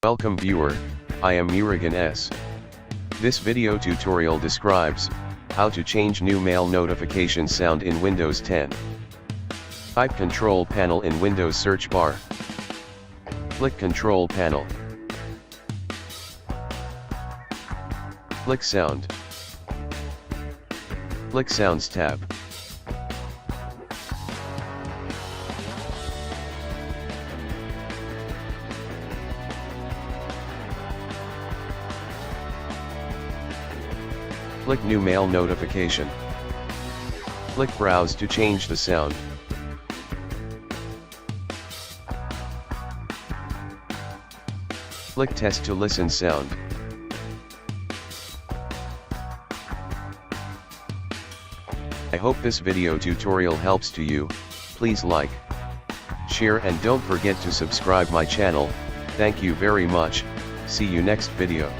Welcome viewer, I am Murugan S. This video tutorial describes how to change new mail notification sound in Windows 10. Type Control Panel in Windows search bar. Click Control Panel. Click Sound. Click Sounds tab. Click New Mail Notification. Click Browse to change the sound. Click Test to listen sound. I hope this video tutorial helps to you. Please like, share and don't forget to subscribe my channel. Thank you very much. See you next video.